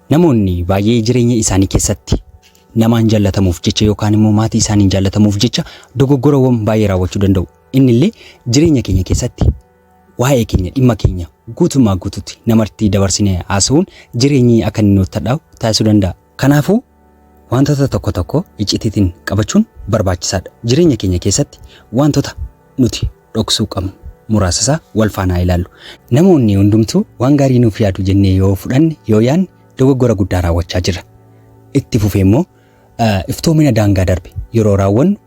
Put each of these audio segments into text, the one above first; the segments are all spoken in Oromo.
Namoonni baay'ee jireenya isaanii keessatti namaan jaallatamuuf jecha yookaan immoo maatii isaaniin jaallatamuuf jecha dogoggorawwan baay'ee raawwachuu danda'u. Inni illee jireenya keenya keessatti waa'ee keenya dhimma keenya guutummaa guutuutti namartii dabarsinee haasa'uun jireenyi akka inni nutti ta'u taasisuu danda'a. Kanaafuu wantoota tokko tokko iccitiitiin qabachuun barbaachisaadha. Jireenya keenya keessatti wantoota nuti dhoksuu qabnu muraasa isaa wal faana ilaallu. Namoonni hundumtuu waan gaarii nuuf yaadu jennee yoo fudhanne yoo yaadne dogoggora guddaa raawwachaa jira. Itti fufee immoo iftoomina daangaa darbe yeroo raawwannu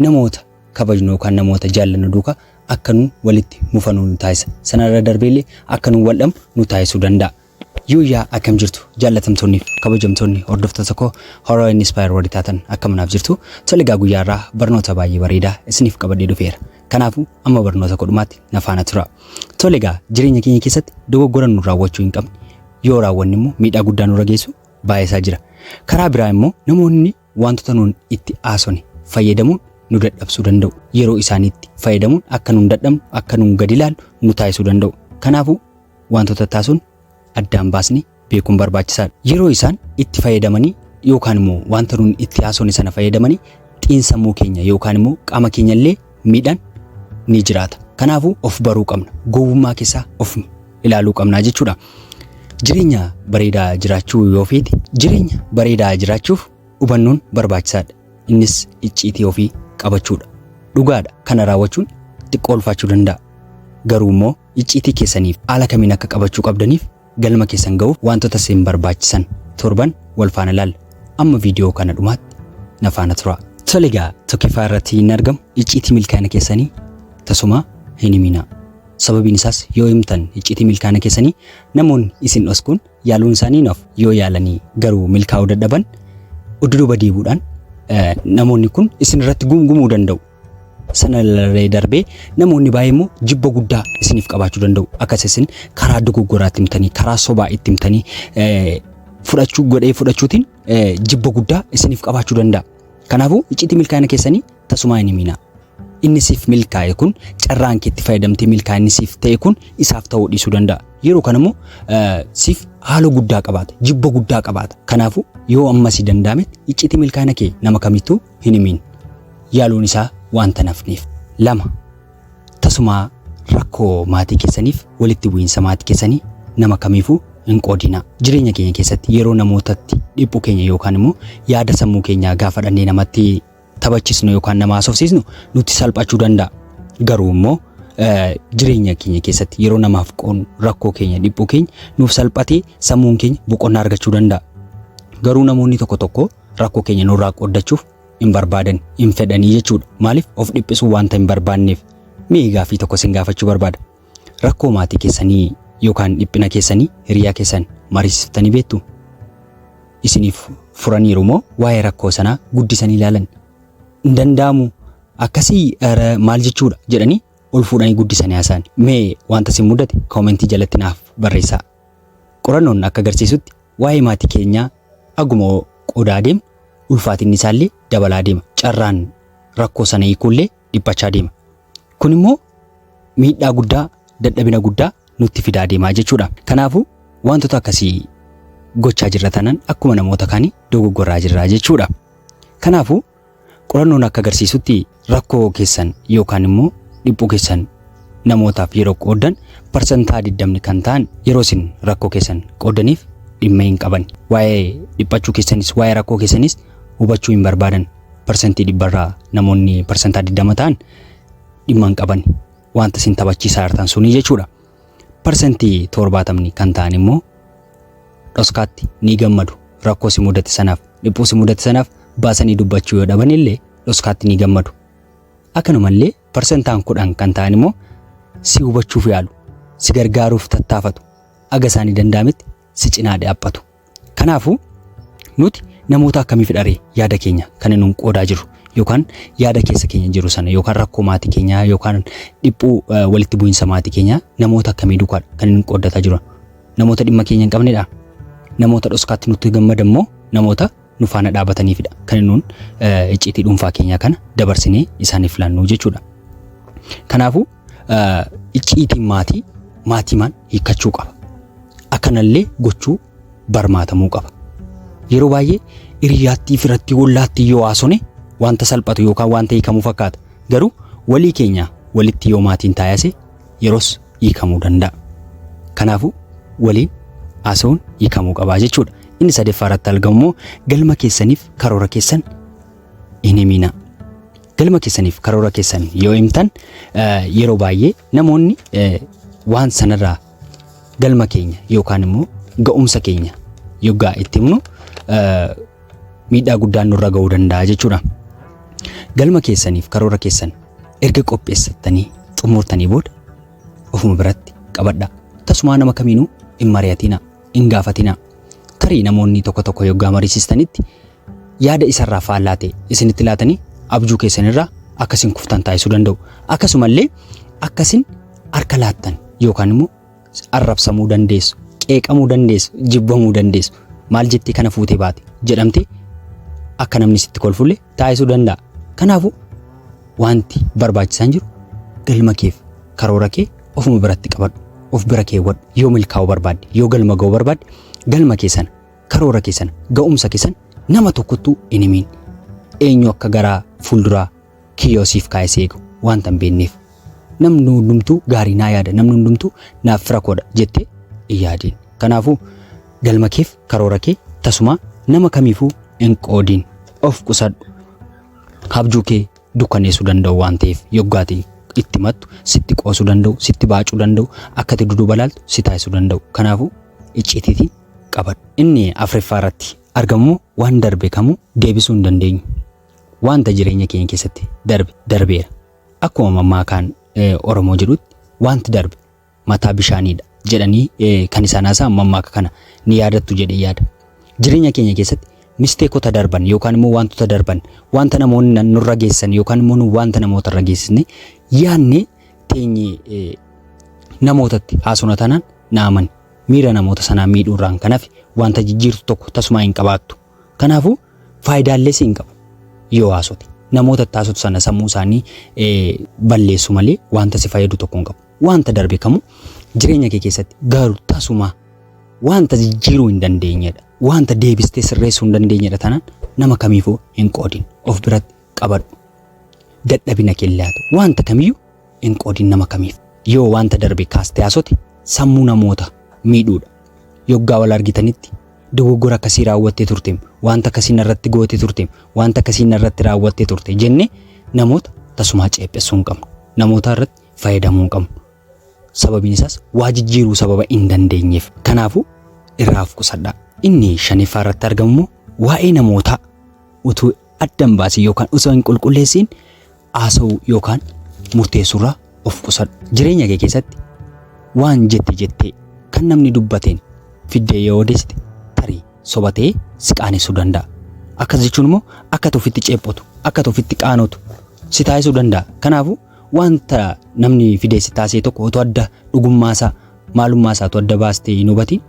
namoota kabajnu yookaan namoota jaallannu duukaa akka nu walitti mufanuu nu taasisa. Sanarra darbeellee akka nu waldhamu nu taasisuu danda'a. Yuuyaa akkam jirtu jaallatamtoonni kabajamtoonni hordoftoota koo horoo inspire warri taatan akkam jirtu. Toligaa guyyaarraa barnoota baay'ee bareedaa isiniif qabadhee dhufeera. Kanaafuu amma barnoota kodhumaatti na faana tura. Toligaa jireenya keenya keessatti dogoggora nu raawwachuu hin qabne. Yoo raawwanne immoo miidhaa guddaa nurra geessu baay'isaa jira. Karaa biraa immoo namoonni wantoota nuun itti haasofne fayyadamuun nu dadhabsuu danda'u. Yeroo isaaniitti fayyadamuun akka nuun dadhabnu akka nuun gadi ilaallu nu taasisuu danda'u. Kanaafuu wantoota taasisuun addaan baasnee beekuun barbaachisaadha. Yeroo isaan itti fayyadamanii yookaan immoo wanta nuun itti haasofne sana fayyadamanii xiinsammuu keenya yookaan immoo qaama keenya illee miidhaan ni jiraata. Kanaafuu of baruu qabna. Gowwummaa keessaa of ilaaluu qabna jechuudha. Jireenya bareedaa jiraachuu yoo feete jireenya bareedaa jiraachuuf hubannoon barbaachisaadha. Innis icciitii ofii qabachuudha. Dhugaadha. Kana raawwachuun xiqqoo ulfaachuu danda'a. Garuu immoo icciitii keessaniif haala kamiin akka qabachuu qabdaniif galma keessan ga'uuf wantoota isin barbaachisan torban wal faana ilaalla. Amma viidiyoo kana dhumaatti na faana tura. Toligaa tokkoffaa irratti hin argamu icciitii milkaa'ina keessanii tasumaa hin himinaa. Sababiin isaas yoo himtan icciitii milkaa'ina keessanii namoonni isin dhoskuun yaaluun isaanii naaf yoo yaalanii garuu milkaa'uu dadhaban udduuba deebuudhaan namoonni kun isin irratti gumgumuu danda'u. Sanarree darbee namoonni baay'ee immoo jibba guddaa isiniif qabaachuu danda'u. Akkas isin karaa dogoggoraatti himtanii karaa sobaa itti himtanii fudhachuutiin jibba guddaa isiniif qabaachuu danda'a. Kanaafuu icciitii milkaa'ina keessanii tasumaa hin himinaa. Inni siif milkaa'e kun carraan keetti fayyadamtee milkaa'inni siif ta'e kun isaaf ta'uu dhiisuu danda'a. Yeroo kana immoo siif haala guddaa qabaata, jibba guddaa qabaata. Kanaafuu yoo ammasii danda'ametti icciitii milkaa'ina kee nama kamittuu hin himin. Yaaluun isaa wanta nafneef. 2. Tasumaa rakkoo maatii keessaniif walitti bu'iinsa maatii keessanii nama kamiifuu hin qoodinaa. Jireenya keenya keessatti yeroo namootatti dhiphuu keenya yookaan immoo yaada sammuu keenyaa gaafa dhannee namatti taphachisnu yookaan nama haasofsiisnu nutti salphachuu danda'a. Garuu immoo jireenya keenya keessatti yeroo namaaf qoonu rakkoo keenya dhiphuu keenya nuuf salphatee sammuun keenya boqonnaa argachuu danda'a. Garuu namoonni tokko tokko rakkoo keenya nurraa qoodachuuf hin barbaadan hin fedhanii jechuudha. Maaliif of dhiphisuu wanta hin barbaanneef. Mee gaaffii tokko sin gaafachuu barbaada. Rakkoo maatii keessanii yookaan dhiphina keessanii hiriyaa keessan mariisiftanii beektu? Isiniif furaniiru moo waa'ee rakkoo sanaa guddisanii ilaalan? Hin danda'amu akkasii maal jechuudha jedhanii ol fuudhanii guddisanii haasa'an. Mee wanta sin mudate koomentii jalatti naaf barreessaa. Qorannoon akka agarsiisutti waa'ee maatii keenyaa aguma qoodaa deema ulfaatinni isaallee dabalaa deema. Carraan rakkoo sana hiikuullee dhiphachaa deema. Kun immoo miidhaa guddaa dadhabina guddaa nutti fidaa deemaa jechuudha. Kanaafuu wantoota akkasii gochaa jirra tanan akkuma namoota kaanii dogoggorraa jirra jechuudha. Kanaafuu qorannoon akka agarsiisutti rakkoo keessan yookaan immoo dhiphuu keessan namootaaf yeroo qoodan parsantaa 20 kan ta'an yeroo isin rakkoo keessan qoodaniif dhimma hin qaban. Waa'ee dhiphachuu keessanis waa'ee rakkoo keessanis hubachuu hin barbaadan. Parsantii 100 namoonni parsantaa 20 ta'an dhimma hin qaban. Wanta isin taphachiisaa jirtan suni jechuudha. Parsantii 70 kan ta'an immoo dhoskaatti ni gammadu. Rakkoo si mudate sanaaf dhiphuu si mudate sanaaf baasanii dubbachuu yoo dhaban illee dhoskaatti ni gammadu. Akkanumallee parsantaan 10 kan ta'an immoo si hubachuuf yaalu, si gargaaruuf tattaafatu, aga isaanii danda'ametti si cinaa dhaabbatu. Kanaafuu nuti namoota akkamiif dharee yaada keenya kan nuun qoodaa jiru yookaan yaada keessa keenya jiru sana yookaan rakkoo maatii keenyaa yookaan dhiphuu walitti bu'iinsa maatii keenyaa namoota akkamii duukaadha kan nuun qoodataa jiru? Namoota dhimma keenya hin qabnedha. Namoota dhoskaatti nutti gammadan immoo namoota nu faana dhaabataniifidha kan nuun icciitii dhuunfaa keenyaa kana dabarsinee isaaniif laannu jechuudha. Kanaafuu icciitiin maatiimaan hiikkachuu qaba. Akkanallee gochuu barmaatamuu qaba. Yeroo baay'ee hiriyaatti firatti wallaatti yoo haasone wanta salphatu yookaan wanta hiikamuu fakkaata. Garuu walii keenya walitti yoo maatiin taayase yeroos hiikamuu danda'a. Kanaafuu waliin haasa'uun hiikamuu qaba jechuudha. Inni sadaffaa irratti argamu galma keessaniif karoora keessan hin himinaa. Galma keessaniif karoora keessan yoo himtan yeroo baay'ee namoonni waan sanarraa galma keenya yookaan immoo ga'umsa keenya yoggaa itti himnu miidhaa guddaan nurra ga'uu danda'a jechuudha. Galma keessaniif karoora keessan erga qopheessattanii xumurtanii booda ofuma biratti qabadhaa. Tasumaa nama kamiinuu hin mari'atinaa, hin gaafatinaa. Tarii namoonni tokko yoggaa mariisistanitti yaada isarraa faallaa ta'e isinitti laatanii abjuu keessanirraa akkasin kuftan taasisuu danda'u. Akkasumallee akkasin harka laattan yookaan immoo arrabsamuu dandeessu, qeeqamuu dandeessu, jibbamuu dandeessu. Maal jettee kana fuutee baate jedhamte akka namni sitti kolfulle taasisuu danda'a. Kanaafuu wanti barbaachisaan jiru galma keef karoora kee ofuma biratti qabadhu, of bira keewwadhu. Yoo milkaa'uu barbaadde, yoo galma ga'uu barbaadde galma keessan, karoora keessan, ga'umsa keessan nama tokkottuu hin himin. Eenyu akka garaa fuulduraa kiyyoosiif kaayisee eegu wanta hin beekneef. Namni hundumtuu gaarii naa yaada, namni hundumtuu naaf fira koodha jettee hin yaadin. Kanaafuu galma keef karoora kee tasumaa nama kamiifuu hin qoodin. Of qusadhu. Abjuu kee dukkaneessuu danda'u waan ta'eef yoggaati itti mattu sitti qoosuu danda'u, sitti baacuu danda'u, akka itti dudduuba laaltu si taasisuu danda'u. Kanaafuu iccitiitiin qabadhu. Inni afuraffaa irratti argamu waan darbe kamuu deebisuu hin dandeenyu. Wanta jireenya keenya keessatti darbeera. Akkuma mammaakaan Oromoo jedhutti wanti darbe mataa bishaaniidha jedhanii kan isaan haasa'an mammaaka kana ni yaadattu jedhee yaada. Jireenya keenya keessatti misteekota darban yookaan immoo wantoota darban wanta namoonni nurra geessan yookaan immoo wanta namoota irra geessisne yaadne teenye namootatti haasona tanaan naaman miira namoota sanaa miidhuurraan kanaaf wanta jijjiirtu tokko tasumaa hin qabaattu. Kanaafuu faayidaalee siin qabu yoo haasote namoota taasisu sana sammuu isaanii balleessu malee wanta si fayyadu tokko hin qabu. Wanta darbe kamuu jireenya kee keessatti garuu tasumaa wanta jijjiiruu hin dandeenyedha. Wanta deebistee sirreessuu hin dandeenyedha. Tanaan nama kamiifuu hin qoodin. Of biratti qabadhu. Dadhabina kee laatu wanta kamiyyuu hin qoodin nama kamiif. Yoo wanta darbe kaastee haasote sammuu namoota miidhuudha. Yoggaa wal argitanitti dogoggora akkasii raawwattee turte, wanta akkasii irratti gootee turte, wanta akkasii irratti raawwattee turte jenne namoota tasumaa ceephessuu hin qabnu. Namoota irratti fayyadamuu hin qabnu. Sababiin isaas waa jijjiiruu sababa hin dandeenyeef. Kanaafuu irraa of qusadhaa. Inni shanaffaa irratti argamu waa'ee namootaa utuu addan baasii yookaan osoo hin qulqulleessiin haasa'uu yookaan murteessuurraa of qusadhu. Jireenya kee keessatti waan jettee kan namni dubbateen fiddee yoo odeessite tarii sobatee si qaanessuu danda'a. Akkas jechuun immoo akka ofitti ceephotu, akka ofitti qaanotu si taasisuu danda'a. Kanaafuu wanta namni fidee si taasise tokko otoo adda dhugummaasaa maalummaasaatuu adda baastee hin hubatiin,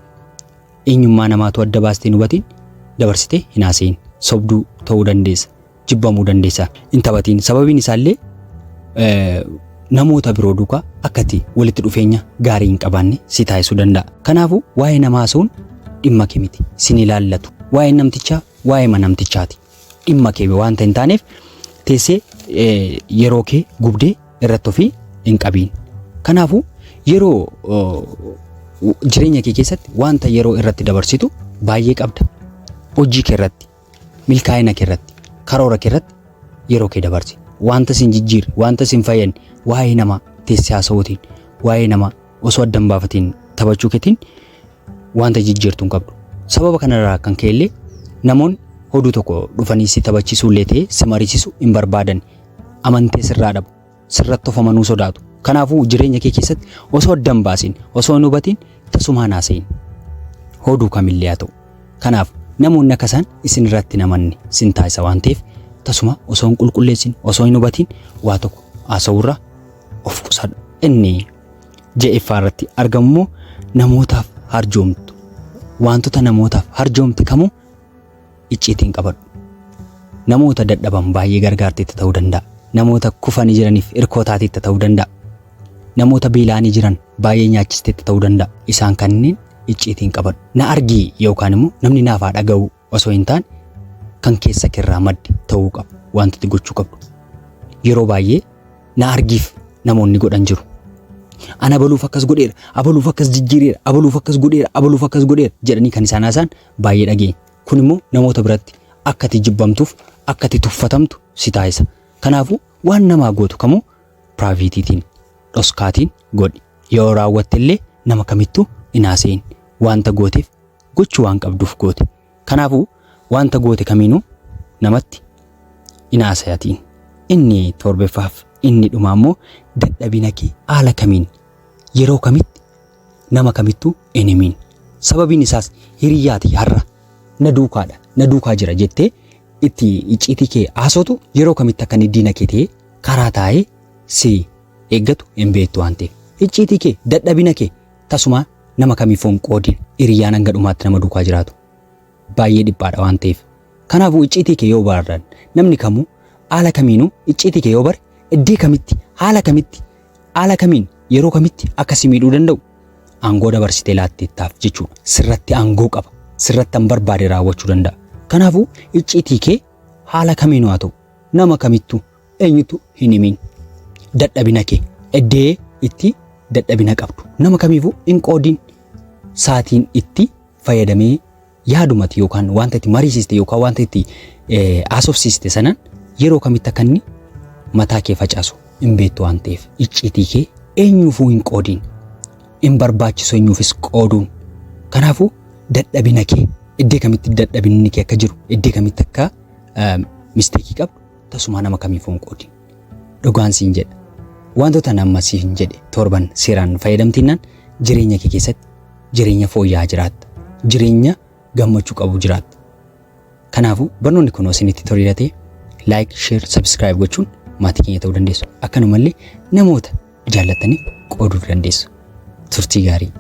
eenyummaa namaatu adda baastee hin hubatiin dabarsitee hin haasa'in. Sobduu ta'uu dandeessa, jibbamuu dandeessa, hin taphatiin. Sababiin isaallee namoota biroo duukaa akkati walitti dhufeenya gaarii hin qabaanne si taasisuu danda'a. Kanaafuu waa'ee namaa haasa'uun dhimma kee miti, sin ilaallatu. Waa'ee namtichaa waa'ee namtichaati. Dhimma kee waanta hin taaneef teessee yeroo kee gubdee irratti ofii hin qabiin. Kanaafuu yeroo jireenya kee keessatti wanta yeroo irratti dabarsitu baay'ee qabda. Hojii kee irratti, milkaa'ina kee irratti, karoora kee irratti yeroo kee dabarsi. Wanta sin jijjiir, wanta sin fayyan waa'ee namaa teessee haasa'uutiin, waa'ee namaa osoo addan baafatiin taphachuu keetiin wanta jijjiirtu hin qabdu. Sababa kanarraa kan ka'ellee namoonni hoduu tokko dhufanii si taphachiisuu illee ta'ee si mariisisu hin barbaadan. Amantee sirraa dhabu, sirratti of amanuu sodaatu. Kanaafuu jireenya kee keessatti osoo addan baasin, osoo hin hubatiin tasumaan haasa'in. Hoduu kamillee haa ta'u. Kanaaf namoonni akkasaan isin irratti namanni sin taasisa waan ta'eef tasuma osoo hin qulqulleessin, osoo hin hubatiin waa tokko haasa'uurraa of qusadhu. Inni ja'affaa irratti argamu namootaaf harjoomtu. Wantoota namootaaf harjoomte kamuu icciitiin qabadhu. Namoota dadhaban baay'ee gargaarteetti ta'uu danda'a. Namoota kufanii jiraniif irkootaatiitti ta'uu danda'a. Namoota beela'anii jiran baay'ee nyaachisteetti ta'uu danda'a. Isaan kanneen icciitiin qabadhu. Na argii yookaan immoo namni naaf haa dhaga'u osoo hin taane kan keessa keerraa madde ta'uu qaba. Wantoota gochuu qabdu. Yeroo baay'ee na argiif namoonni godhan jiru. Ana baluuf akkas godheera, abaluuf akkas jijjiireera, abaluuf akkas godheera, abaluuf akkas godheera jedhanii kan isaan haasaan baay'ee dhageenya. Kun immoo namoota biratti akka ati jibbamtuuf, akka ati tuffatamtu si taasisa. Kanaafuu waan namaa gootu kamuu piraayiveetiitiin, dhoskaatiin godhi. Yoo raawwatte illee nama kamittuu hin haasa'in. Wanta gooteef gochuu waan qabduuf goote. Kanaafuu wanta goote kamiinuu namatti hin haasayatiin. Inni torbaffaaf inni dhumaa immoo dadhabina kee haala kamiin yeroo kamitti nama kamittuu hin himiin. Sababiin isaas hiriyaati har'a na duukaa jira jettee itti icciitii kee haasotu yeroo kamitti akka inni diina kee ta'ee karaa taa'ee si eeggatu hin beektu waan ta'eef. Icciitii kee dadhabina kee tasumaa nama kamiifuu hin qoodin. Hiriyaan hanga dhumaatti nama duukaa jiraatu baay'ee dhiphaadha waan ta'eef. Kanaafuu icciitii kee yoo barbaaddan namni kamuu haala kamiinuu icciitii kee yoo bare iddee kamitti haala kamiin yeroo kamitti akka si miidhuu danda'u aangoo dabarsitee laatteettaaf jechuudha. Sirratti aangoo qaba. Sirratti an barbaade raawwachuu danda'a. Kanaafuu icciitii kee haala kamiinuu haa ta'u nama kamittuu eenyutu hin himiin. Dadhabina kee iddee itti dadhabina qabdu nama kamiifuu hin qoodin. Saatiin itti fayyadamee yaadumati yookaan wanta itti mariisiste yookaan wanta itti haasofsiiste sanan yeroo kamitti akka inni mataa kee facaasu hin beektu waan ta'eef icciitii kee eenyuufuu hin qoodin. Hin barbaachisu eenyuufis qooduun. Kanaafuu dadhabina kee iddee kamitti dadhabinni kee akka jiru iddee kamitti akka misteekii qabdu tasumaa nama kamiifuu hin qoodin. Dhugaan siin jedha. Wantoota nama siin jedhe torban seeraan fayyadamtiinaan jireenya kee keessatti jireenya fooyya'aa jiraatta. Jireenya gammachuu qabu jiraatta. Kanaafuu barnoonni kun isinitti tolee like, share, subscribe gochuun maatii keenya ta'uu dandeessu. Akkanumallee namoota jaallataniif qooduu dandeessu. Turtii gaarii.